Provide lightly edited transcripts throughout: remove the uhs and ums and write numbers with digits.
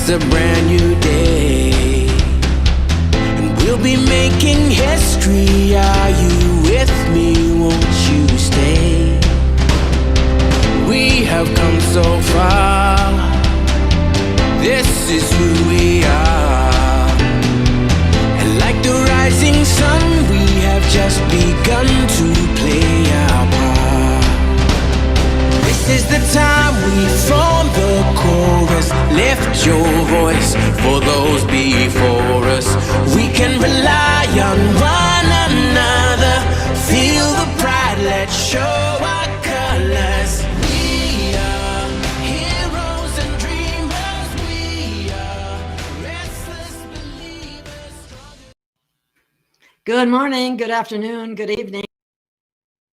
It's a brand new day, and we'll be making history. Are you with me? Won't you stay? We have come so far. This is who we are. And like the rising sun, we have just begun to play our part. This is the time we form the chorus. Lift your voice for those before us. We can rely on one another. Feel the pride, let's show our colors. We are heroes and dreamers. We are restless believers. Good morning, good afternoon, good evening,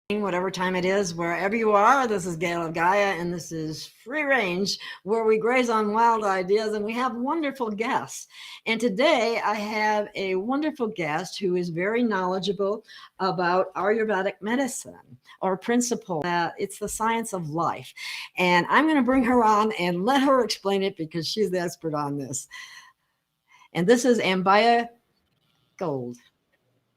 whatever time it is, wherever you are. This is Gail of Gaia, and this is Free Range, where we graze on wild ideas, and we have wonderful guests. And today I have a wonderful guest who is very knowledgeable about Ayurvedic medicine, or principle that it's the science of life. And I'm going to bring her on and let her explain it because she's the expert on this. And this is Ambaya Gold.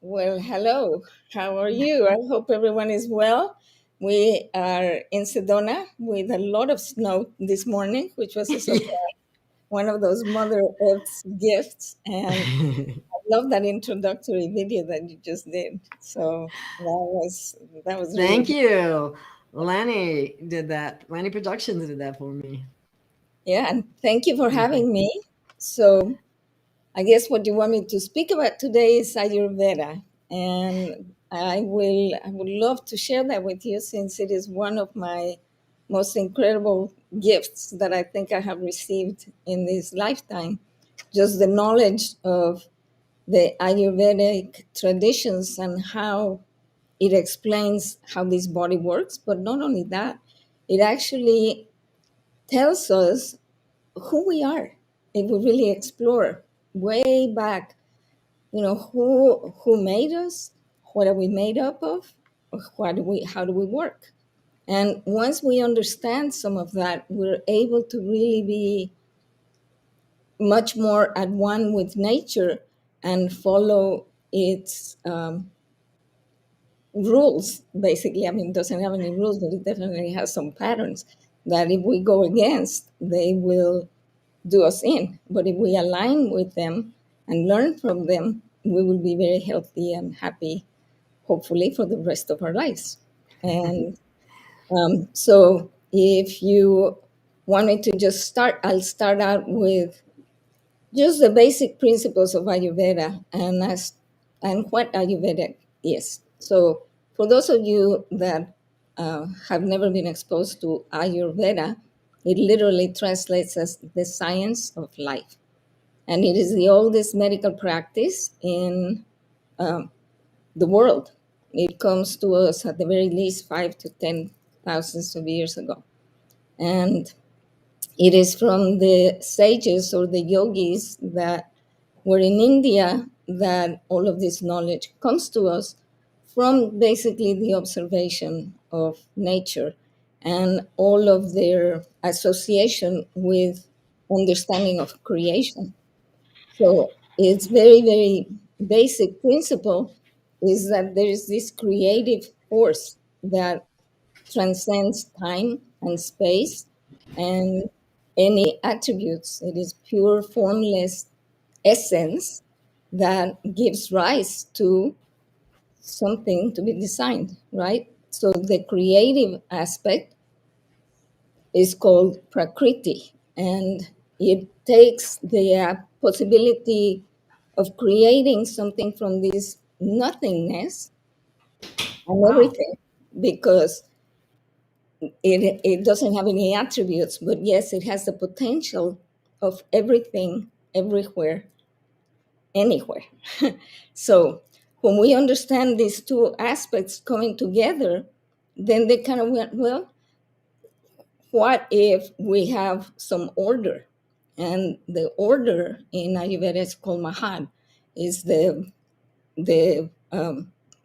Well, hello. How are you? I hope everyone is well. We are in Sedona with a lot of snow this morning, which was a surprise. One of those Mother Earth's gifts. And I love that introductory video that you just did. So that was really Thank you. Lanny did that. Lanny Productions did that for me. Yeah, and thank you for having me. So I guess what you want me to speak about today is Ayurveda, and I would love to share that with you since it is one of my most incredible gifts that I think I have received in this lifetime. Just the knowledge of the Ayurvedic traditions and how it explains how this body works, but not only that, it actually tells us who we are if we really explore way back, who made us, what are we made up of, how do we work. And once we understand some of that, we're able to really be much more at one with nature and follow its rules, basically. I mean, it doesn't have any rules, but it definitely has some patterns that if we go against, they will do us in. But if we align with them and learn from them, we will be very healthy and happy, hopefully, for the rest of our lives. And so if you want me to just start, I'll start out with just the basic principles of Ayurveda and what Ayurveda is. So for those of you that have never been exposed to Ayurveda, it literally translates as the science of life. And it is the oldest medical practice in the world. It comes to us at the very least 5 to 10,000 of years ago. And it is from the sages or the yogis that were in India that all of this knowledge comes to us from basically the observation of nature and all of their association with understanding of creation. So its very, very basic principle is that there is this creative force that transcends time and space and any attributes. It is pure formless essence that gives rise to something to be designed, right? So the creative aspect is called Prakriti, and it takes the possibility of creating something from this nothingness and everything, because it doesn't have any attributes, but yes, it has the potential of everything, everywhere, anywhere. So when we understand these two aspects coming together, then they kind of went, well, what if we have some order? And the order in Ayurveda is called Mahad, is the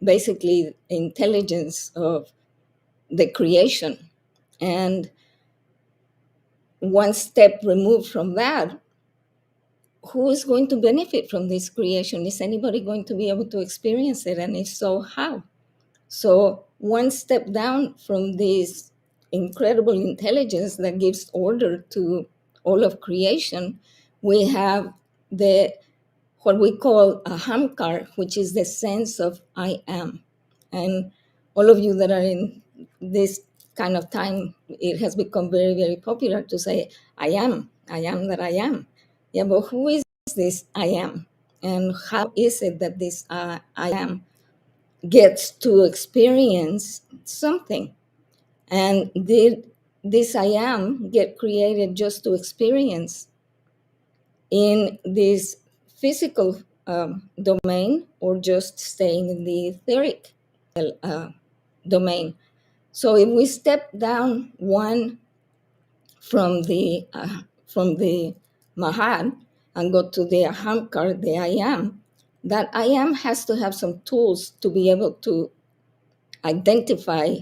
basically intelligence of the creation. And one step removed from that who is going to benefit from this creation? Is anybody going to be able to experience it? And if so, how? So one step down from this incredible intelligence that gives order to all of creation, we have the what we call a hamkar, which is the sense of I am. And all of you that are in this kind of time, it has become very, very popular to say, I am that I am. Yeah, but who is this I am? And how is it that this I am gets to experience something? And did this I am get created just to experience in this physical domain, or just staying in the etheric uh, domain? So if we step down one from the Mahad and go to the Ahamkar, the I am, that I am has to have some tools to be able to identify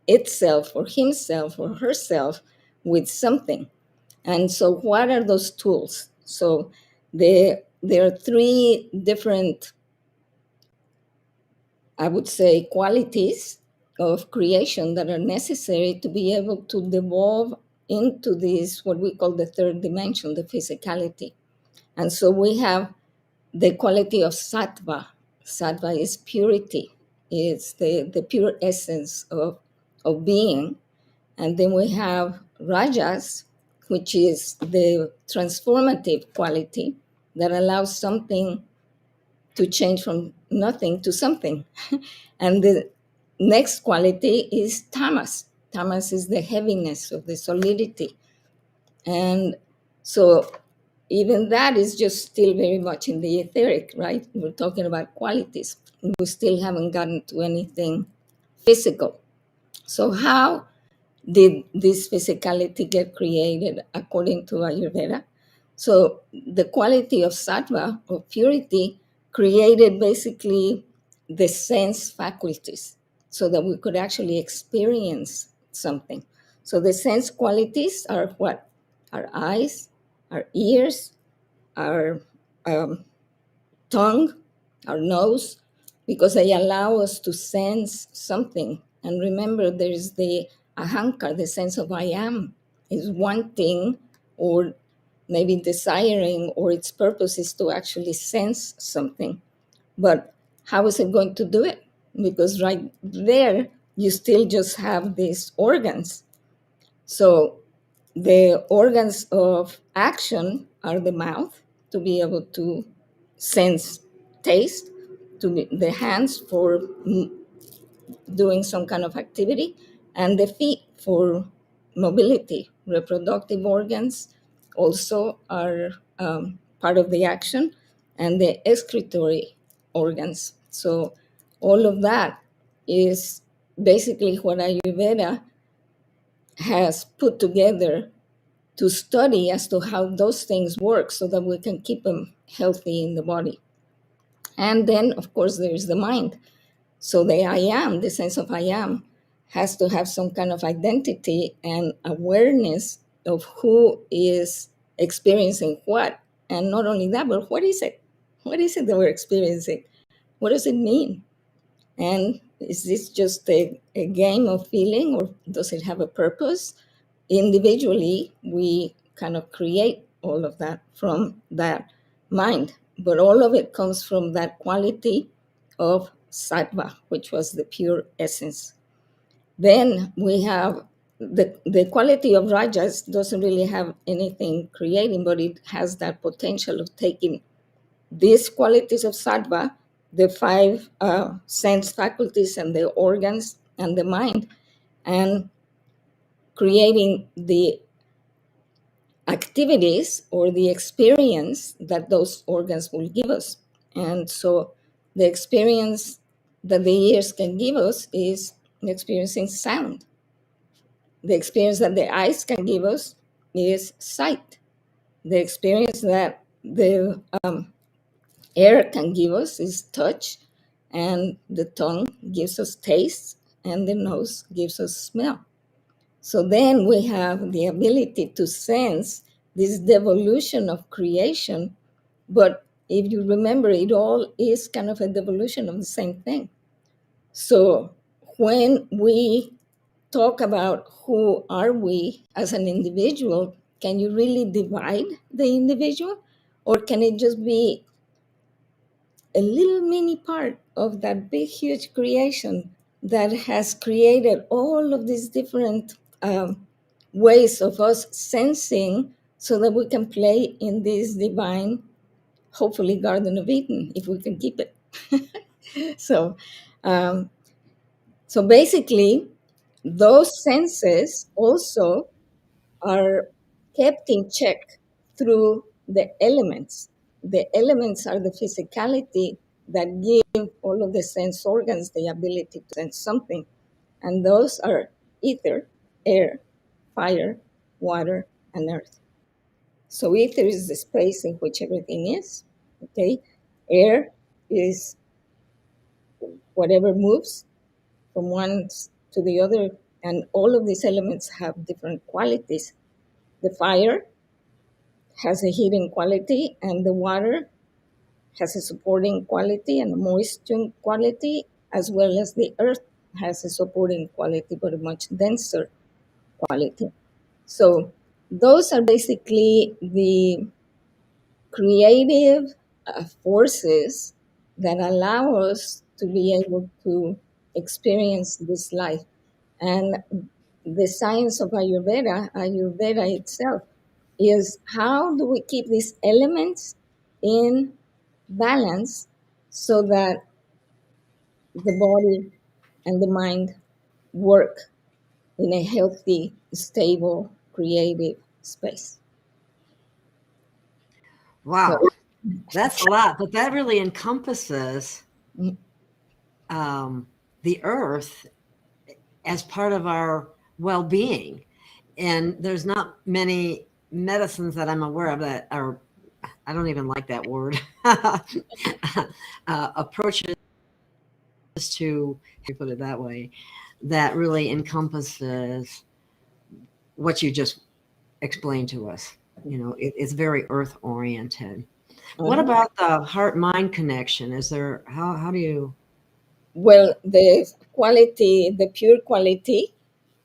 itself or himself or herself with something. And so what are those tools? So there are three different, I would say, qualities of creation that are necessary to be able to devolve into this, what we call the third dimension, the physicality. And so we have the quality of sattva. Sattva is purity, it's the pure essence of being. And then we have rajas, which is the transformative quality that allows something to change from nothing to something. And the next quality is tamas. Tamas is the heaviness of the solidity. And so even that is just still very much in the etheric, right? We're talking about qualities. We still haven't gotten to anything physical. So how did this physicality get created according to Ayurveda? So the quality of sattva, or purity, created basically the sense faculties so that we could actually experience something. So the sense qualities are what? Our eyes, our ears, our tongue, our nose, because they allow us to sense something. And remember, there's the ahankar, the sense of I am, is wanting or maybe desiring, or its purpose is to actually sense something. But how is it going to do it? Because right there, you still just have these organs. So the organs of action are the mouth, to be able to sense taste, to be the hands for doing some kind of activity, and the feet for mobility. Reproductive organs also are part of the action, and the excretory organs. So all of that is basically what Ayurveda has put together to study as to how those things work so that we can keep them healthy in the body. And then, of course, there's the mind. So the I am, the sense of I am, has to have some kind of identity and awareness of who is experiencing what. And not only that, but what is it? What is it that we're experiencing? What does it mean? And is this just a game of feeling, or does it have a purpose? Individually, we kind of create all of that from that mind, but all of it comes from that quality of sattva, which was the pure essence. Then we have the quality of rajas doesn't really have anything creating, but it has that potential of taking these qualities of sattva, the five sense faculties and the organs and the mind, and creating the activities or the experience that those organs will give us. And so the experience that the ears can give us is experiencing sound. The experience that the eyes can give us is sight. The experience that the air can give us is touch, and the tongue gives us taste, and the nose gives us smell. So then we have the ability to sense this devolution of creation But if you remember, it all is kind of a devolution of the same thing. So when we talk about who are we as an individual, can you really divide the individual? Or can it just be a little mini part of that big, huge creation that has created all of these different ways of us sensing so that we can play in this divine, hopefully, Garden of Eden, if we can keep it. So, um, so basically, those senses also are kept in check through the elements. The elements are the physicality that give all of the sense organs the ability to sense something. And those are ether, air, fire, water, and earth. So ether is the space in which everything is. Okay. Air is whatever moves from one to the other, and all of these elements have different qualities. The fire has a heating quality, and the water has a supporting quality and a moisture quality, as well as the earth has a supporting quality, but a much denser quality. So those are basically the creative forces that allow us to be able to experience this life. And the science of Ayurveda itself, is how do we keep these elements in balance so that the body and the mind work in a healthy, stable, creative space. So, Wow, that's a lot, but that really encompasses the earth as part of our well-being. And there's not many medicines that I'm aware of that are, I don't even like that word, approaches to put it that way, that really encompasses what you just explained to us. You know, it's very earth oriented. What about the heart-mind connection? Is there, how do you? well, the quality, the pure quality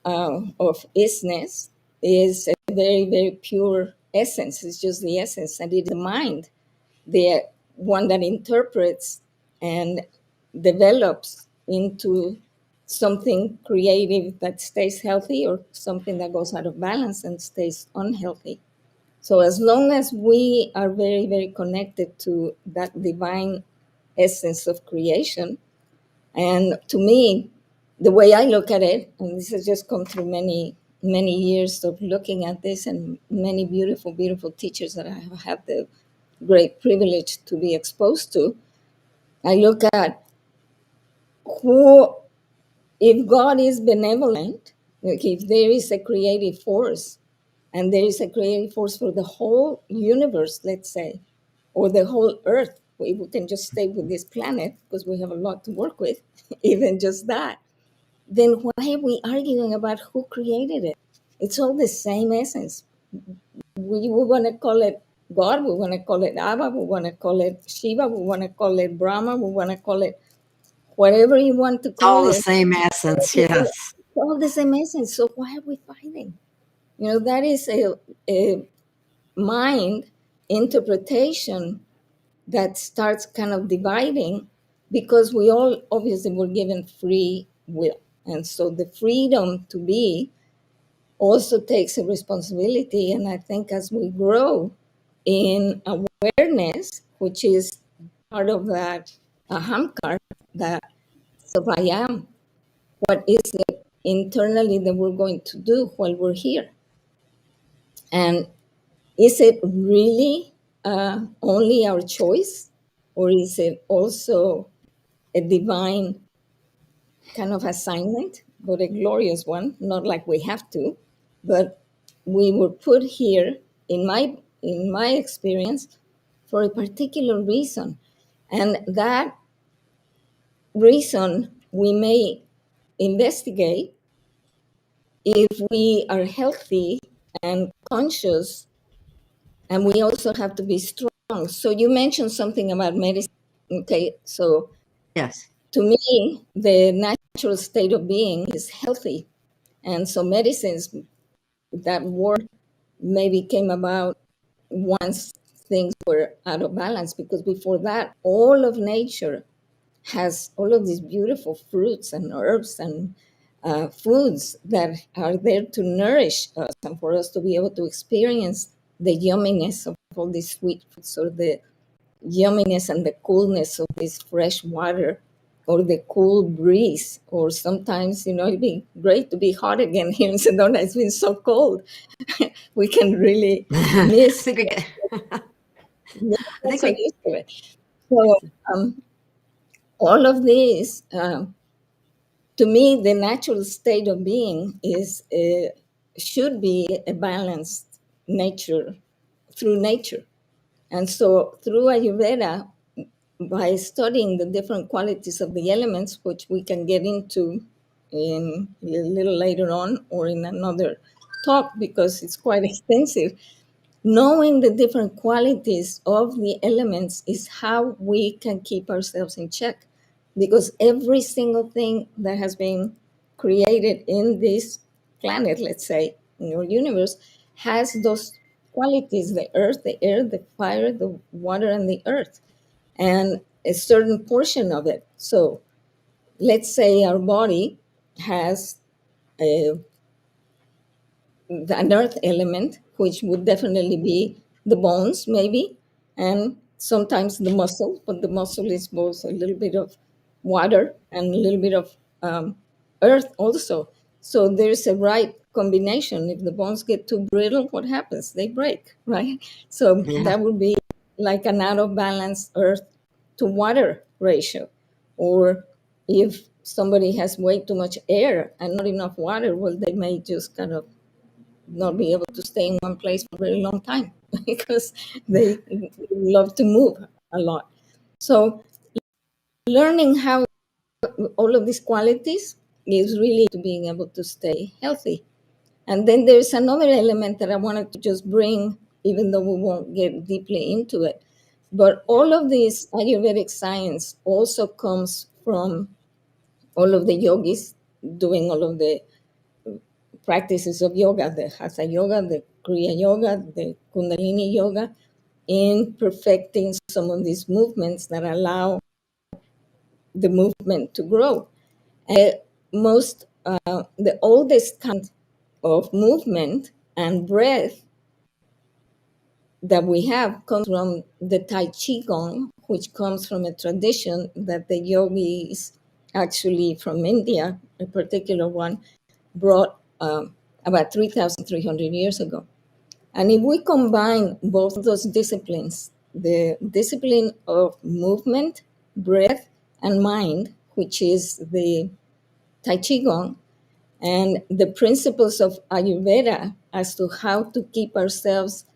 of isness is a very, very pure essence. It's just the essence, and it's the mind, the one that interprets and develops into something creative that stays healthy, or something that goes out of balance and stays unhealthy. So as long as we are very, very connected to that divine essence of creation, and to me, the way I look at it, and this has just come through many, many years of looking at this, and many beautiful, beautiful teachers that I have had the great privilege to be exposed to, I look at who, if God is benevolent, like if there is a creative force, and there is a creative force for the whole universe, let's say, or the whole earth, if we can just stay with this planet, because we have a lot to work with, even just that, then why are we arguing about who created it? It's all the same essence. We want to call it God, we want to call it Abba, we want to call it Shiva, we want to call it Brahma, we want to call it whatever you want to It's all call the it. same essence, yes. It's all the same essence. So why are we fighting? You know, that is a mind interpretation that starts kind of dividing, because we all obviously were given free will. And so the freedom to be also takes a responsibility. And I think as we grow in awareness, which is part of that ahamkar, that of I am, what is it internally that we're going to do while we're here? And is it really only our choice, or is it also a divine kind of assignment, but a glorious one? Not like we have to, but we were put here, in my experience, for a particular reason, and that reason we may investigate if we are healthy and conscious, and we also have to be strong So you mentioned something about medicine. Okay, so Yes. to me, the natural state of being is healthy. And so medicines, that word maybe came about once things were out of balance, because before that, all of nature has all of these beautiful fruits and herbs and foods that are there to nourish us and for us to be able to experience the yumminess of all these sweet foods, or the yumminess and the coolness of this fresh water, or the cool breeze. Or sometimes, it'd be great to be hot again here in Sedona. It's been so cold. We can really I miss. think we get, Yeah, I get think so we, used to it. So all of this, to me, the natural state of being is should be a balanced nature, through nature. And so through Ayurveda, by studying the different qualities of the elements, which we can get into in a little later on or in another talk because it's quite extensive, knowing the different qualities of the elements is how we can keep ourselves in check. Because every single thing that has been created in this planet, let's say, in our universe, has those qualities: the earth, the air, the fire, the water, and the earth, and a certain portion of it. So let's say our body has a an earth element, which would definitely be the bones, maybe, and sometimes the muscle, but the muscle is both a little bit of water and a little bit of earth also. So there's a right combination. If the bones get too brittle, what happens? They break, right? So yeah. that would be like an out of balance earth to water ratio. Or if somebody has way too much air and not enough water, well, they may just kind of not be able to stay in one place for a very long time because they love to move a lot. So learning how all of these qualities is really to being able to stay healthy. And then there's another element that I wanted to just bring, even though we won't get deeply into it. But all of this Ayurvedic science also comes from all of the yogis doing all of the practices of yoga, the Hatha Yoga, the Kriya Yoga, the Kundalini Yoga, in perfecting some of these movements that allow the movement to grow. And the oldest kind of movement and breath that we have comes from the Tai Chi Gong, which comes from a tradition that the yogis, actually from India, a particular one, brought about 3,300 years ago. And if we combine both of those disciplines, the discipline of movement, breath, and mind, which is the Tai Chi Gong, and the principles of Ayurveda as to how to keep ourselves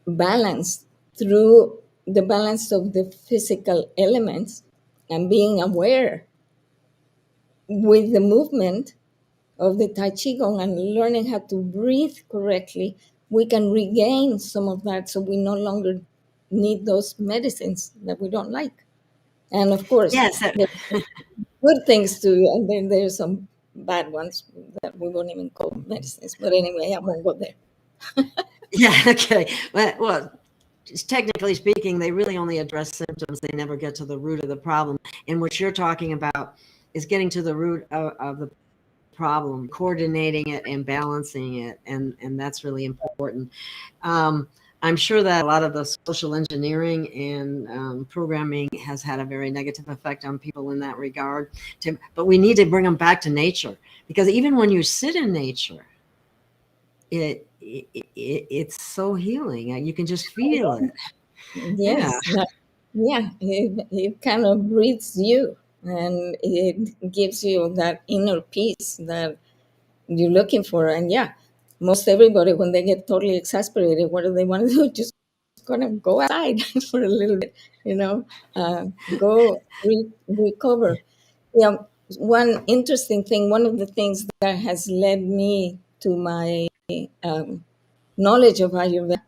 balanced through the balance of the physical elements and being aware with the movement of the Tai Chi Gong and learning how to breathe correctly, we can regain some of that so we no longer need those medicines that we don't like. And of course, Yes. there's good things too, and then there's some bad ones that we won't even call medicines. But anyway, I won't go there. Yeah. Okay. Well, just technically speaking, they really only address symptoms. They never get to the root of the problem. And what you're talking about is getting to the root of the problem, coordinating it and balancing it. And that's really important. I'm sure that a lot of the social engineering and programming has had a very negative effect on people in that regard. But we need to bring them back to nature, because even when you sit in nature, it's so healing. You can just feel it. Yeah. Yes, yeah, it kind of breathes you, and it gives you that inner peace that you're looking for. And yeah, most everybody, when they get totally exasperated, what do they want to do? Just gonna go outside for a little bit, you know, go recover. Yeah, one interesting thing, one of the things that has led me to my knowledge of Ayurveda,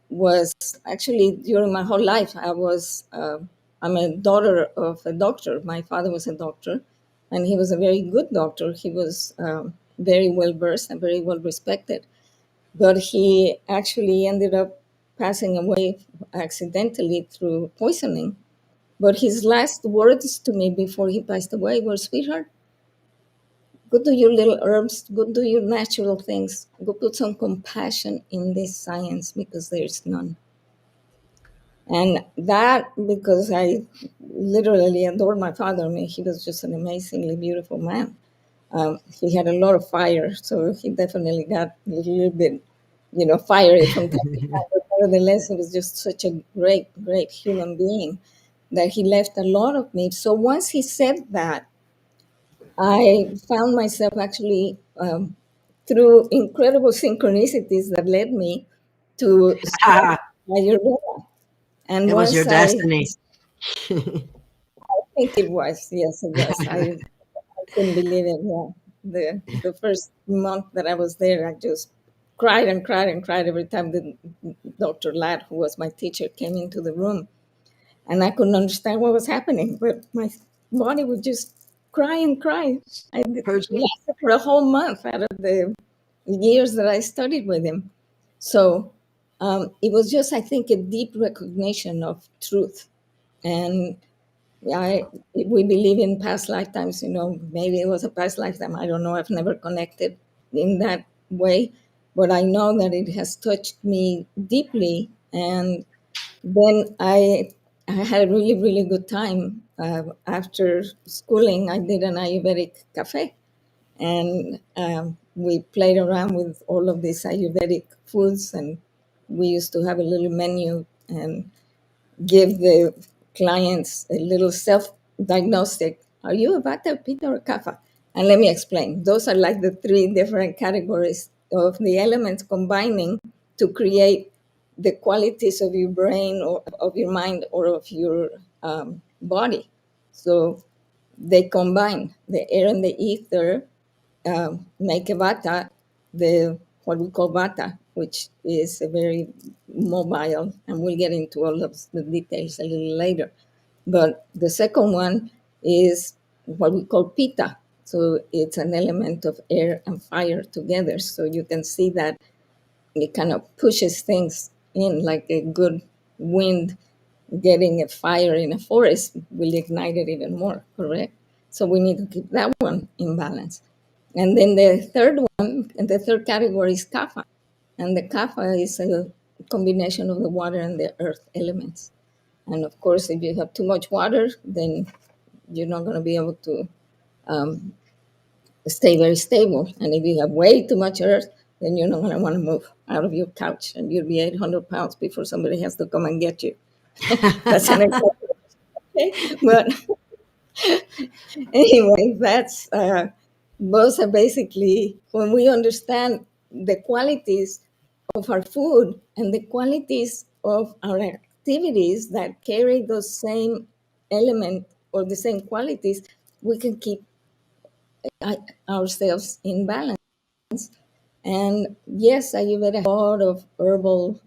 was actually during my whole life. I'm a daughter of a doctor. My father was a doctor, and he was a very good doctor. He was very well versed and very well respected. But he actually ended up passing away accidentally through poisoning. But his last words to me before he passed away were, "Sweetheart, go do your little herbs, go do your natural things, go put some compassion in this science because there's none." And that, because I literally adored my father. I mean, he was just an amazingly beautiful man. He had a lot of fire, so he definitely got a little bit, fiery from time to time. But nevertheless, he was just such a great, great human being that he left a lot of me. So once he said that, I found myself actually, through incredible synchronicities that led me to study Ayurveda. And It was your once I destiny. think it was, yes, it was. I couldn't believe it. Yeah, the first month that I was there, I just cried and cried and cried every time the Dr. Lad, who was my teacher, came into the room, and I couldn't understand what was happening, but my body would just cry and cry. I lasted for a whole month out of the years that I studied with him. So it was just, I think, a deep recognition of truth. And we believe in past lifetimes, maybe it was a past lifetime. I don't know. I've never connected in that way, but I know that it has touched me deeply. And then I had a really, really good time. After schooling, I did an Ayurvedic Cafe, and we played around with all of these Ayurvedic foods, and we used to have a little menu and give the clients a little self-diagnostic. Are you a Vata, Pitta, or Kapha? And let me explain. Those are like the three different categories of the elements combining to create the qualities of your brain or of your mind or of your body. So they combine the air and the ether, make a vata, the what we call vata, which is a very mobile, and we'll get into all of the details a little later. But the second one is what we call pitta. So it's an element of air and fire together. So you can see that it kind of pushes things in like a good wind. Getting a fire in a forest will ignite it even more, correct? So we need to keep that one in balance. And then the third category is kapha. And the kapha is a combination of the water and the earth elements. And of course, if you have too much water, then you're not going to be able to stay very stable. And if you have way too much earth, then you're not going to want to move out of your couch, and you'll be 800 pounds before somebody has to come and get you. That's an example. Okay? But anyway, that's those are basically when we understand the qualities of our food and the qualities of our activities that carry those same element or the same qualities, we can keep ourselves in balance. And yes, Ayurveda has a lot of herbal,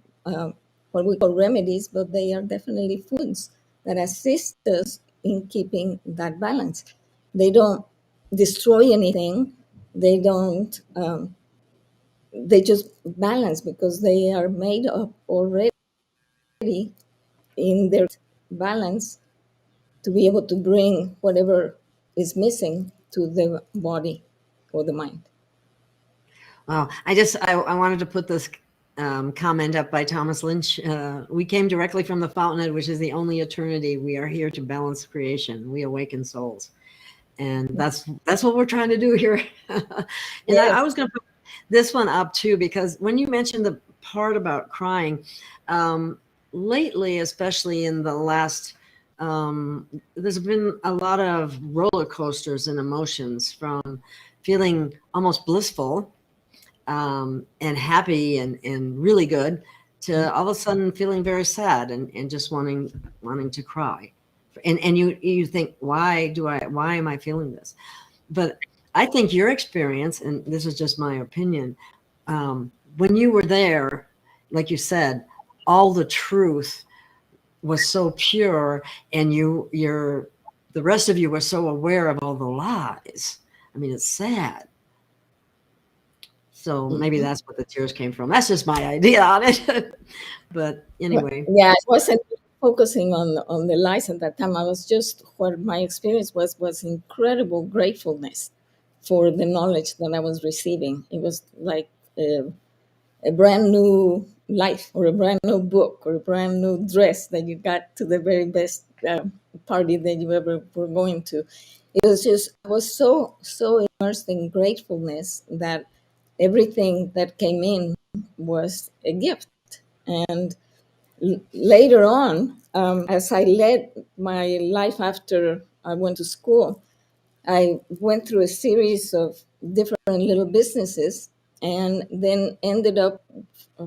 what we call remedies, but they are definitely foods that assist us in keeping that balance. They don't destroy anything. They don't. They just balance because they are made up already in their balance to be able to bring whatever is missing to the body or the mind. Wow. I wanted to put this comment up by Thomas Lynch. We came directly from the fountainhead, which is the only eternity. We are here to balance creation. We awaken souls. And that's what we're trying to do here. And Yes. I was going to put this one up too, because when you mentioned the part about crying, lately, especially in the last, there's been a lot of roller coasters and emotions, from feeling almost blissful and happy and really good to all of a sudden feeling very sad and just wanting to cry. And you think, why am I feeling this? But I think your experience, and this is just my opinion, when you were there, like you said, all the truth was so pure, and the rest of you were so aware of all the lies. I mean, it's sad. So maybe that's what the tears came from. That's just my idea on it. But anyway. Yeah, I wasn't focusing on the lies at that time. I was just, what my experience was incredible gratefulness for the knowledge that I was receiving. It was like a brand new life, or a brand new book, or a brand new dress that you got to the very best party that you ever were going to. It was just, I was so immersed in gratefulness that everything that came in was a gift. And later on, as I led my life after I went to school, I went through a series of different little businesses, and then ended up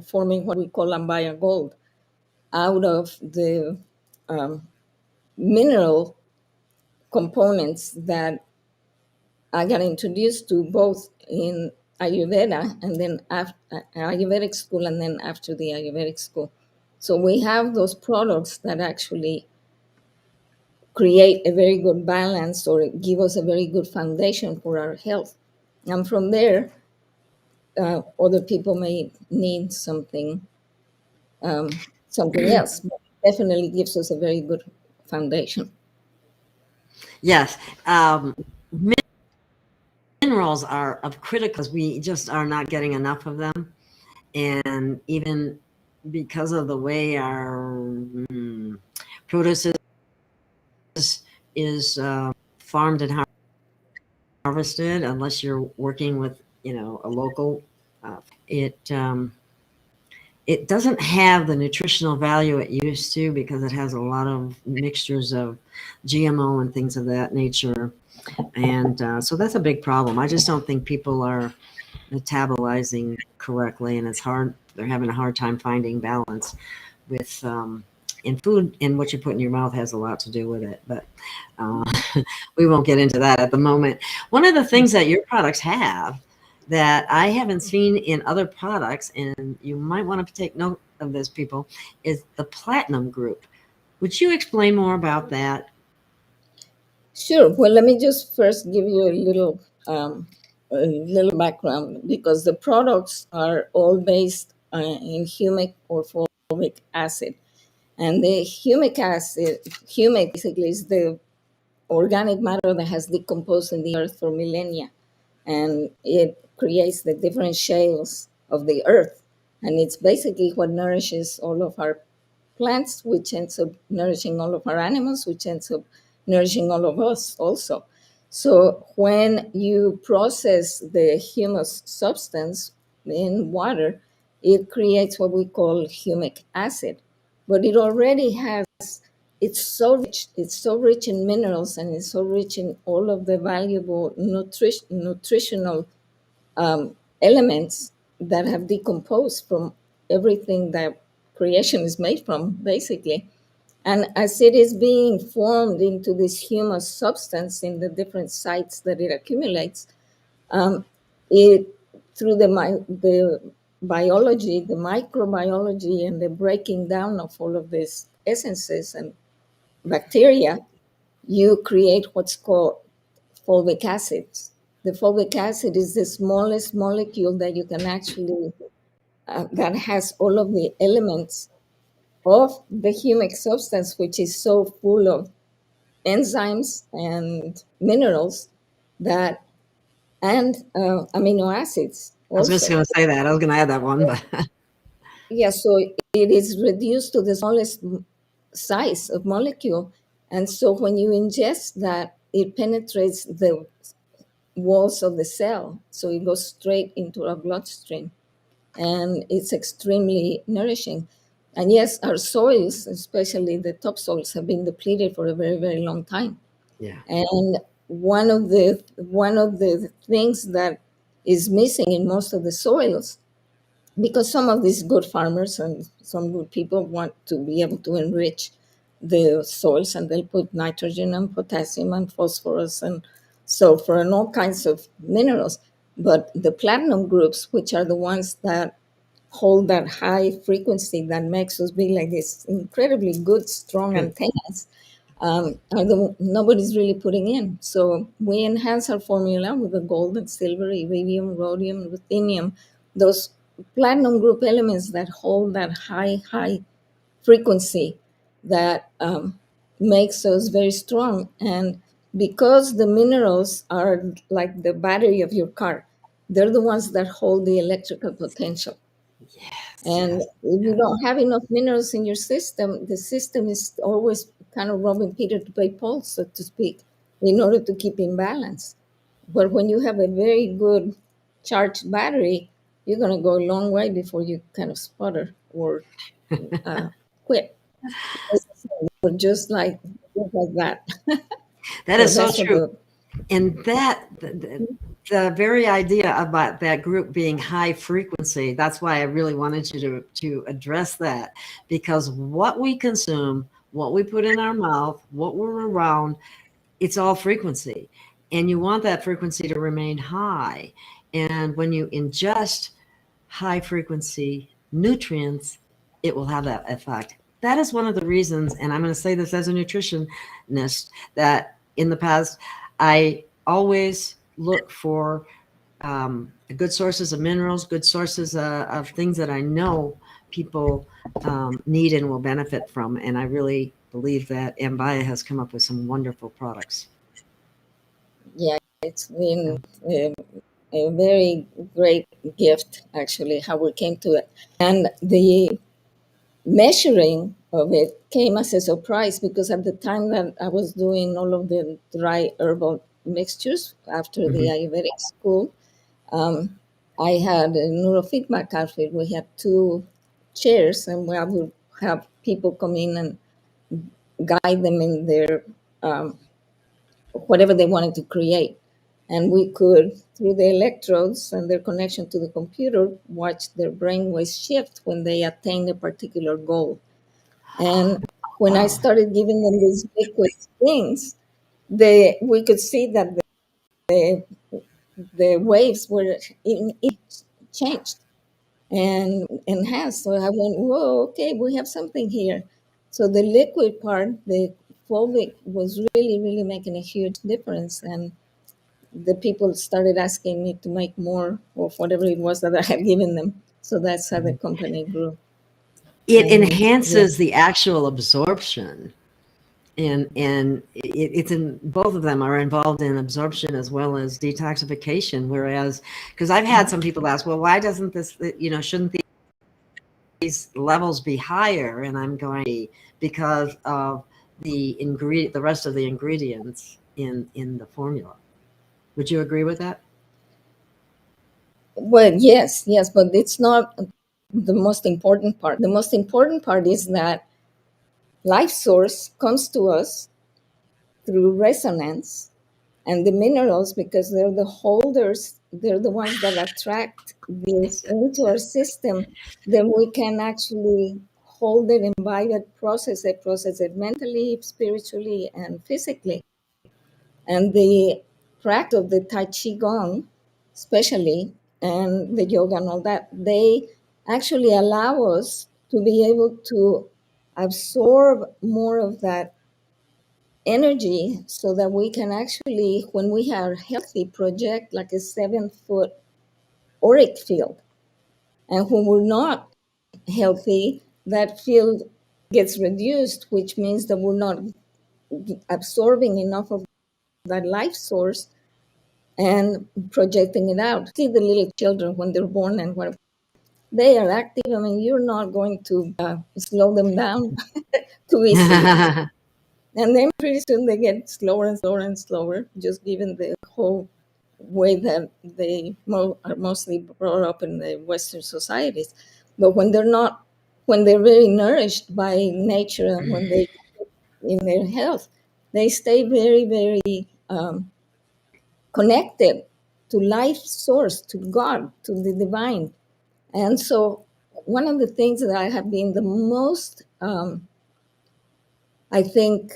forming what we call Ambaya Gold out of the mineral components that I got introduced to both in Ayurveda and then after Ayurvedic school, and then after the Ayurvedic school. So we have those products that actually create a very good balance, or give us a very good foundation for our health. And from there, other people may need something else, but it definitely gives us a very good foundation. Yes. Minerals are of critical, we just are not getting enough of them. And even because of the way our produce is farmed and harvested, unless you're working with, a local, it doesn't have the nutritional value it used to, because it has a lot of mixtures of GMO and things of that nature. And so that's a big problem. I just don't think people are metabolizing correctly, and it's hard. They're having a hard time finding balance with in food, and what you put in your mouth has a lot to do with it. But we won't get into that at the moment. One of the things that your products have that I haven't seen in other products, and you might want to take note of this, people, is the platinum group. Would you explain more about that? Sure. Well, let me just first give you a little background, because the products are all based in humic or fulvic acid. And the humic basically is the organic matter that has decomposed in the earth for millennia. And it creates the different shales of the earth. And it's basically what nourishes all of our plants, which ends up nourishing all of our animals, which ends up nourishing all of us also. So when you process the humus substance in water, it creates what we call humic acid. But it already has, it's so rich in minerals, and it's so rich in all of the valuable nutritional elements that have decomposed from everything that creation is made from, basically. And as it is being formed into this humus substance in the different sites that it accumulates, it, through the biology, the microbiology, and the breaking down of all of these essences and bacteria, you create what's called fulvic acids. The fulvic acid is the smallest molecule that you can actually, that has all of the elements of the humic substance, which is so full of enzymes and minerals that, and amino acids I was just also. going to say that. I was going to add that one, but Yeah, so it is reduced to the smallest size of molecule. And so when you ingest that, it penetrates the walls of the cell. So it goes straight into our bloodstream, and it's extremely nourishing. And yes, our soils, especially the topsoils, have been depleted for a very, very long time. yeah. And one of the things that is missing in most of the soils, because some of these good farmers and some good people want to be able to enrich the soils, and they'll put nitrogen and potassium and phosphorus and sulfur and all kinds of minerals. But the platinum groups, which are the ones that hold that high frequency that makes us be like this incredibly good, strong Good. antennas, are the nobody's really putting in. So we enhance our formula with the gold and silver, iridium, rhodium, ruthenium, those platinum group elements that hold that high frequency that makes us very strong. And because the minerals are like the battery of your car, they're the ones that hold the electrical potential. Yes, And yes, if you yes. don't have enough minerals in your system, the system is always kind of robbing Peter to pay Paul, so to speak, in order to keep in balance. But when you have a very good charged battery, you're going to go a long way before you kind of sputter or uh, quit. Or just like that. That So is so that's what true. the And the very idea about that group being high frequency, that's why I really wanted you to address that, because what we consume, what we put in our mouth, what we're around, it's all frequency. And you want that frequency to remain high. And when you ingest high frequency nutrients, it will have that effect. That is one of the reasons, and I'm going to say this as a nutritionist, that in the past, I always look for good sources of minerals, good sources of things that I know people need and will benefit from. And I really believe that Ambaya has come up with some wonderful products. yeah, it's been a very great gift, actually, how we came to it. And the measuring of it came as a surprise because at the time that I was doing all of the dry herbal mixtures after the Mhm. Ayurvedic school, um, I had a neurofeedback outfit. We had two chairs, and I would have people come in and guide them in their um, whatever they wanted to create. And we could, through the electrodes and their connection to the computer, watch their brainwaves shift when they attained a particular goal. And when I Wow. started giving them these liquid things, we could see that the, the waves were in changed and enhanced. So I went, whoa, okay, we have something here. So the liquid part, the fulvic, was really making a huge difference. And the people started asking me to make more of whatever it was that I had given them. So that's how the company grew. It And yeah, enhances the actual absorption. And it's in both of them are involved in absorption as well as detoxification. Whereas, because I've had some people ask, well, why doesn't this, shouldn't these levels be higher? And I'm going, because of the rest of the ingredients in the formula. Would you agree with that? well, yes, but it's not the most important part. The most important part is that life source comes to us through resonance, and the minerals, because they're the holders, they're the ones that attract this into our system, then we can actually hold it, imbibe it, process it mentally, spiritually, and physically. And the practice of the Tai Chi Gong, especially, and the yoga and all that, they actually allow us to be able to absorb more of that energy so that we can actually, when we are healthy, project like a 7-foot auric field. And when we're not healthy, that field gets reduced, which means that we're not absorbing enough of that life source and projecting it out. See the little children when they're born and what they are active. I mean, you're not going to slow them down too easily. And then pretty soon they get slower and slower and slower, just given the whole way that they are mostly brought up in the Western societies. But when they're not, when they're very nourished by nature and when they in their health, they stay very connected to life source, to God, to the divine. And so one of the things that I have been the most, I think,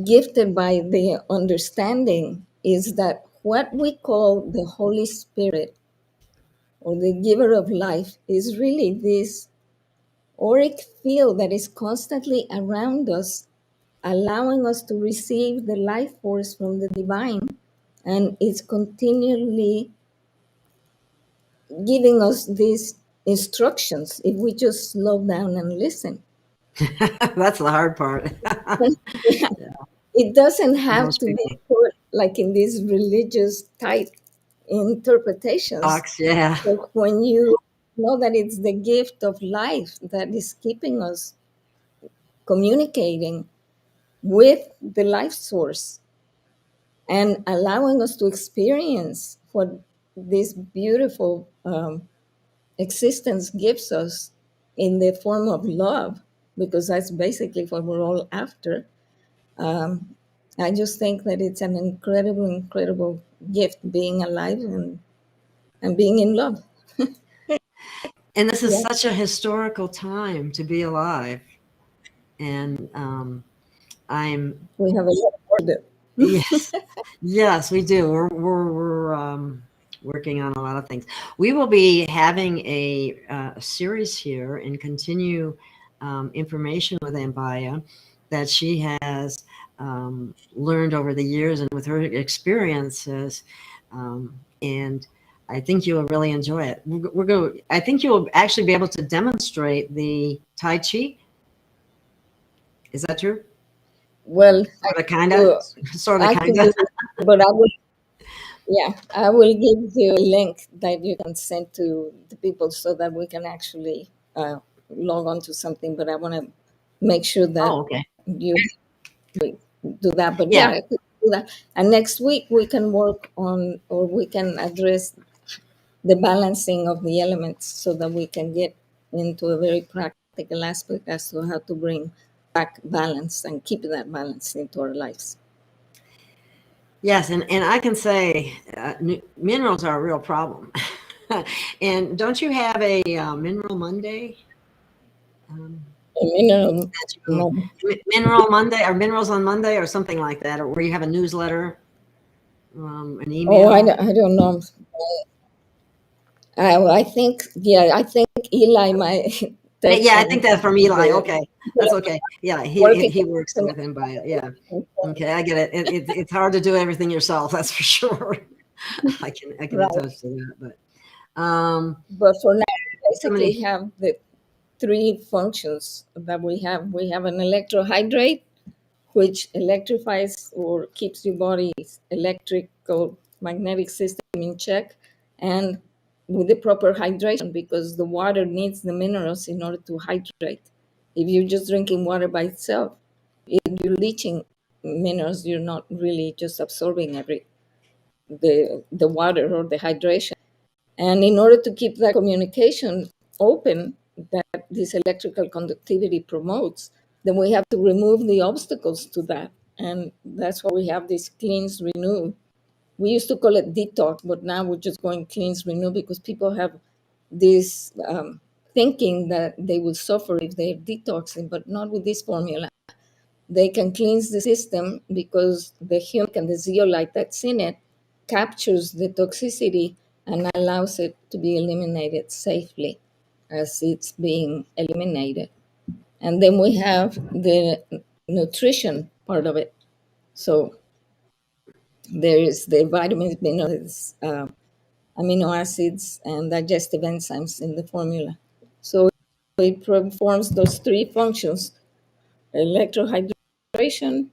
gifted by the understanding is that what we call the Holy Spirit or the giver of life is really this auric field that is constantly around us, allowing us to receive the life force from the divine, and it's continually giving us these instructions if we just slow down and listen. That's the hard part. Yeah. It doesn't have Most to be people put like in these religious type interpretations. talks, yeah. But when you know that it's the gift of life that is keeping us communicating with the life source and allowing us to experience what this beautiful existence gives us in the form of love, because that's basically what we're all after. Um, I just think that it's an incredible, incredible gift being alive and being in love. And this is Yeah, such a historical time to be alive. And I'm, we have a lot of work to do. yes, yes, we do. We're working on a lot of things. We will be having a series here and continue information with Ambaya that she has learned over the years and with her experiences. And I think you'll really enjoy it. We're going. I think you'll actually be able to demonstrate the Tai Chi. Is that true? Well, Sort of, kind of, so sort of, I kind could of. do it, but I will. Yeah, I will give you a link that you can send to the people so that we can actually log on to something. But I want to make sure that Oh, okay. you do that. But yeah, Yeah. I could do that. And next week we can work on, or we can address the balancing of the elements so that we can get into a very practical aspect as to how to bring back balance and keep that balance into our lives. Yes, and I can say minerals are a real problem. And don't you have a Mineral Monday? Um, Mineral, that Mineral Monday or Minerals on Monday or something like that, or where you have a newsletter, an oh, email. I don't know. I think, yeah, I think Eli might take Yeah, I some think that's from Eli. the Okay, that's okay. Yeah, working. he works with him by it. Yeah. Okay, I get it. It's hard to do everything yourself. That's for sure. I can Right. attest to that. But But for now, we basically somebody. have the three functions that we have. We have an electrohydrate, which electrifies or keeps your body's electrical magnetic system in check, and with the proper hydration, because the water needs the minerals in order to hydrate. If you're just drinking water by itself, if you're leaching minerals, you're not really just absorbing the water or the hydration. And in order to keep that communication open that this electrical conductivity promotes, then we have to remove the obstacles to that. And that's why we have this cleanse renew. We used to call it detox, but now we're just going cleanse renew because people have this thinking that they will suffer if they're detoxing, but not with this formula. They can cleanse the system because the humic and the zeolite that's in it captures the toxicity and allows it to be eliminated safely as it's being eliminated. And then we have the nutrition part of it. So there is the vitamins, minerals, amino acids, and digestive enzymes in the formula. So it performs those three functions: electrohydration,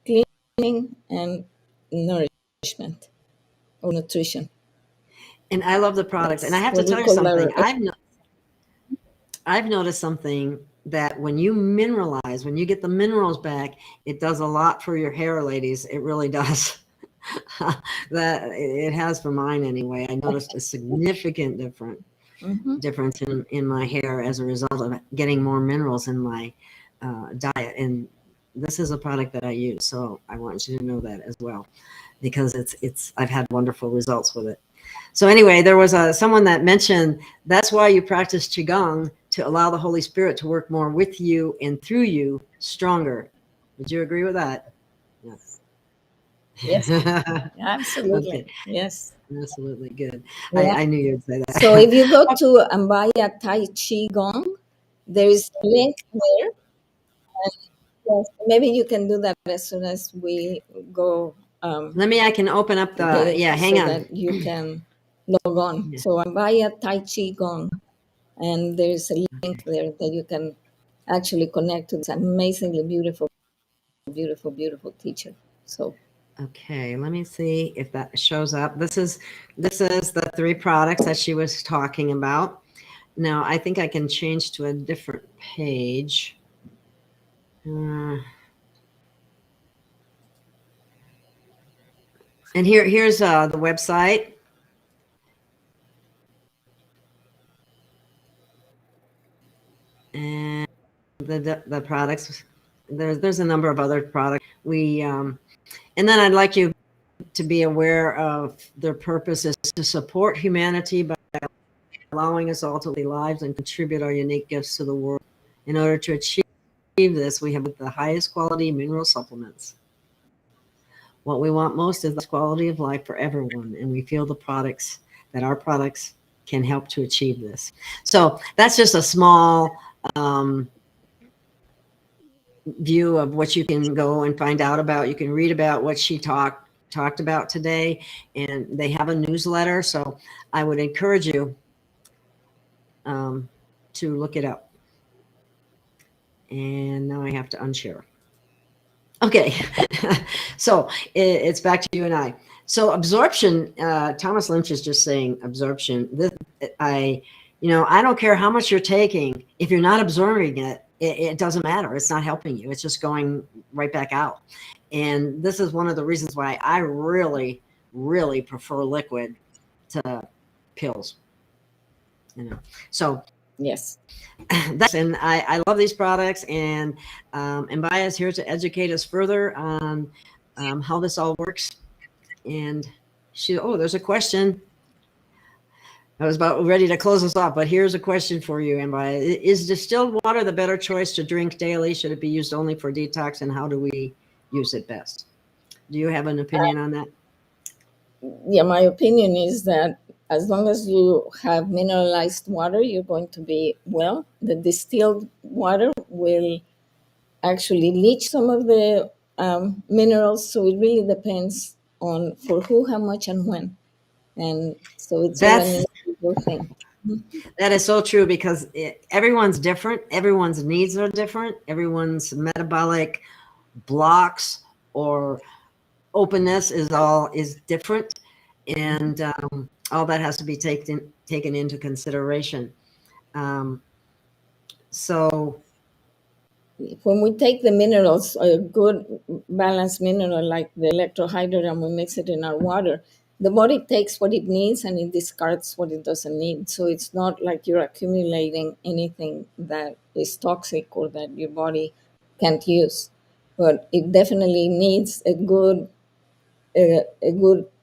cleaning, and nourishment or nutrition. And I love the products. And I That's have to what we tell you call something. our. I've noticed something that when you mineralize, when you get the minerals back, it does a lot for your hair, ladies. It really does. That it has for mine anyway. I noticed a significant Mhm. difference in my hair as a result of getting more minerals in my diet. And this is a product that I use, so I want you to know that as well, because it's I've had wonderful results with it. So anyway, there was someone that mentioned that's why you practice Qigong, to allow the Holy Spirit to work more with you and through you stronger. Would you agree with that? Yes. Yes, absolutely. Okay, Yes. absolutely good. Yeah. I knew you'd say So if that. you go to Ambaya Tai Chi Gong, there is a link there. And yes, maybe you can do that as soon as we go I can open up the, okay, yeah, hang so on. that you can log on. Yeah, So Ambaya Tai Chi Gong, and there's a link okay. there that you can actually connect to this amazingly beautiful, beautiful, beautiful teacher. So Okay, let me see if that shows up. This is the three products that she was talking about. Now, I think I can change to a different page. And here's the website. And the products. There's a number of other products. And then I'd like you to be aware of their purpose is to support humanity by allowing us all to live lives and contribute our unique gifts to the world. In order to achieve this, we have the highest quality mineral supplements. What we want most is the quality of life for everyone, and we feel that our products can help to achieve this. So that's just a small view of what you can go and find out about. You can read about what she talked about today, and they have a newsletter. So I would encourage you to look it up. And now I have to unshare. Okay, so it's back to you and I. So absorption, Thomas Lynch is just saying absorption. I don't care how much you're taking. If you're not absorbing it doesn't matter. It's not helping you. It's just going right back out. And this is one of the reasons why I really, really prefer liquid to pills. So yes. and I love these products, and Ambaya is here to educate us further on how this all works. And there's a question. I was about ready to close us off, but here's a question for you, Ambaya. Is distilled water the better choice to drink daily? Should it be used only for detox, and how do we use it best? Do you have an opinion on that? Yeah, my opinion is that as long as you have mineralized water, you're going to be well. The distilled water will actually leach some of the minerals, so it really depends on for who, how much, and when. And so it's all an That's individual thing. That is so true, because everyone's different. Everyone's needs are different. Everyone's metabolic blocks or openness is different, and all that has to be taken into consideration. Um, so When we take the minerals, a good balanced mineral like the electrohydride, and we mix it in our water, the body takes what it needs and it discards what it doesn't need. So it's not like you're accumulating anything that is toxic or that your body can't use. But it definitely needs a good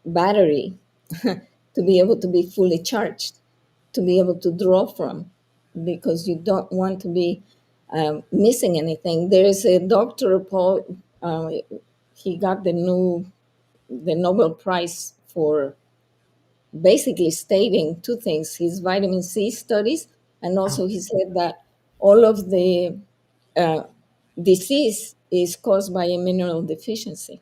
battery to be able to be fully charged, to be able to draw from, because you don't want to be missing anything. There is a Dr. Paul, he got the Nobel Prize for basically stating two things: his vitamin C studies, and also he said that all of the uh, disease is caused by a mineral deficiency.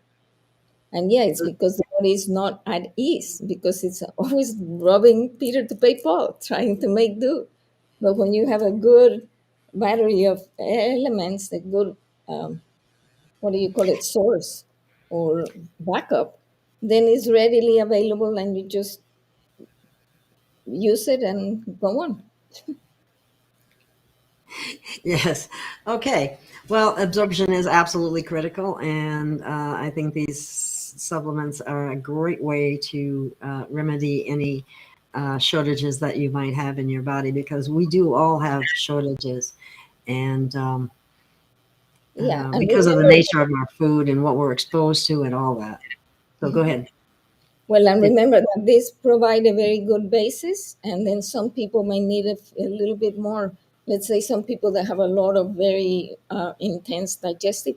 And yeah, it's because the body is not at ease, because it's always robbing Peter to pay Paul, trying to make do. But when you have a good battery of elements, a good, what do you call it, source or backup, then it's readily available and you just use it and go on. yes, okay. Well, absorption is absolutely critical, and I think these supplements are a great way to remedy any shortages that you might have in your body, because we do all have shortages, and Yeah, and because of the remember, nature of our food and what we're exposed to and all that. So go ahead. well, and remember that these provide a very good basis, and then some people may need a little bit more. Let's say some people that have a lot of very intense digestive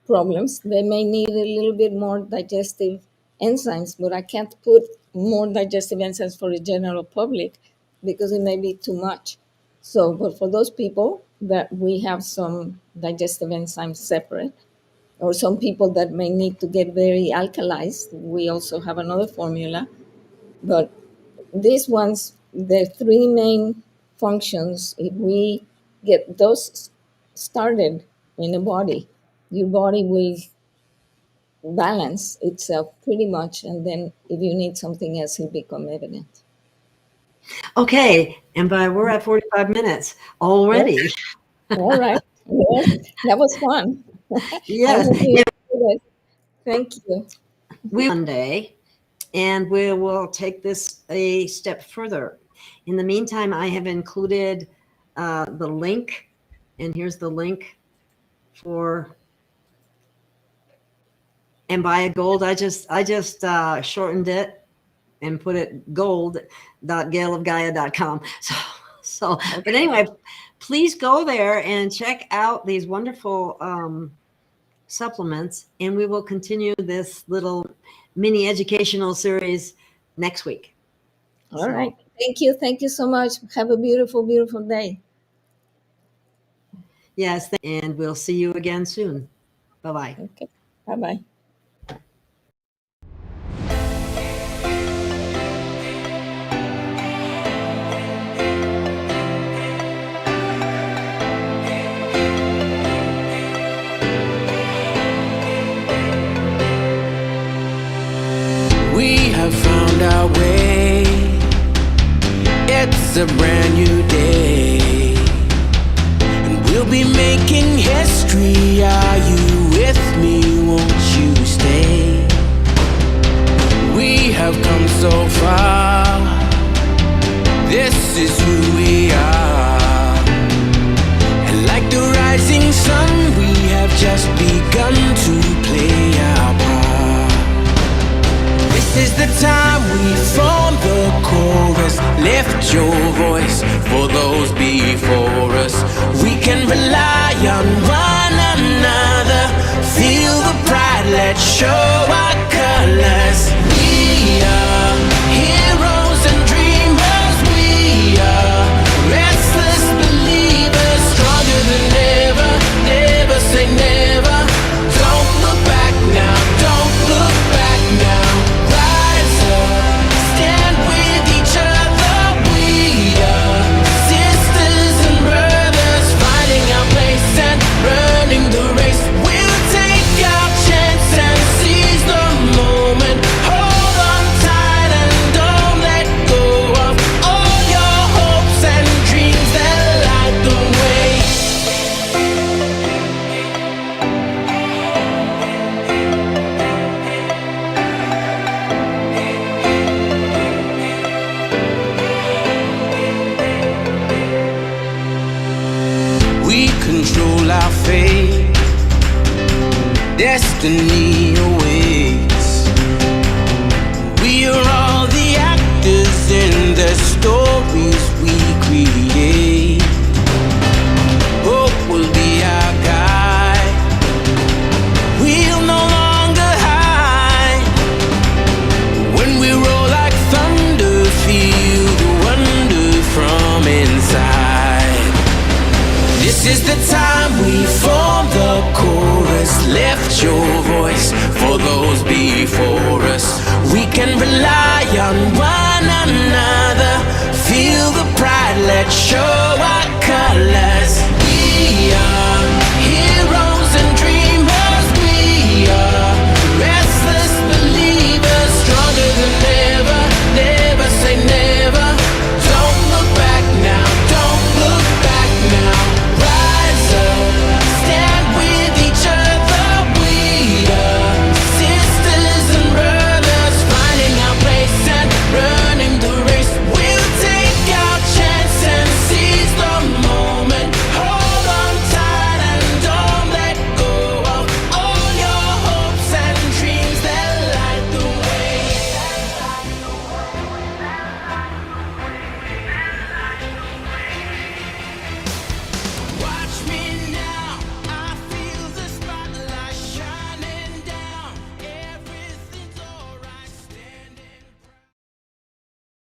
problems. They may need a little bit more digestive enzymes, but I can't put more digestive enzymes for the general public because it may be too much. So, but for those people that we have some digestive enzymes separate, or some people that may need to get very alkalized, we also have another formula. But these ones, the three main functions, if we get those started in the body, your body will balance itself pretty much. And then if you need something else, it'll become evident. Okay, and we're at 45 minutes already. All right. Yes, that was fun. Yes. Thank you. Monday, and we will take this a step further. In the meantime, I have included the link, and here's the link for Ambaya Gold. I just shortened it and put it gold.gailofgaia.com. So, but anyway, please go there and check out these wonderful supplements, and we will continue this little mini educational series next week. All right. Thank you. Thank you so much. Have a beautiful, beautiful day. Yes, and we'll see you again soon. Bye-bye. Okay. Bye-bye. We have found our way. It's a brand new day, and we'll be making history. Are you with me? Won't you stay? We have come so far. This is who we are, and like the rising sun, we have just begun to play our part. This is the time we form the chorus. Lift your voice for those before us. We can rely on one another. Feel the pride, let's show our colors. We are heroes and dreamers. We are restless believers, stronger than ever. Never say never. Don't look back now, don't look back now. Rise up, stand with each other. We are sisters and brothers, finding our place and running the race. We'll take our chance and seize the moment. Hold on tight and don't let go of all your hopes and dreams that light the way. We control our fate. Destiny awaits. We are all the actors in the stories we create. Hope will be our guide. We'll no longer hide. When we roll like thunder, feel the wonder from inside. This is the time we form the chorus. Lift your voice for those before us. We can rely on one another. Feel the pride, let's show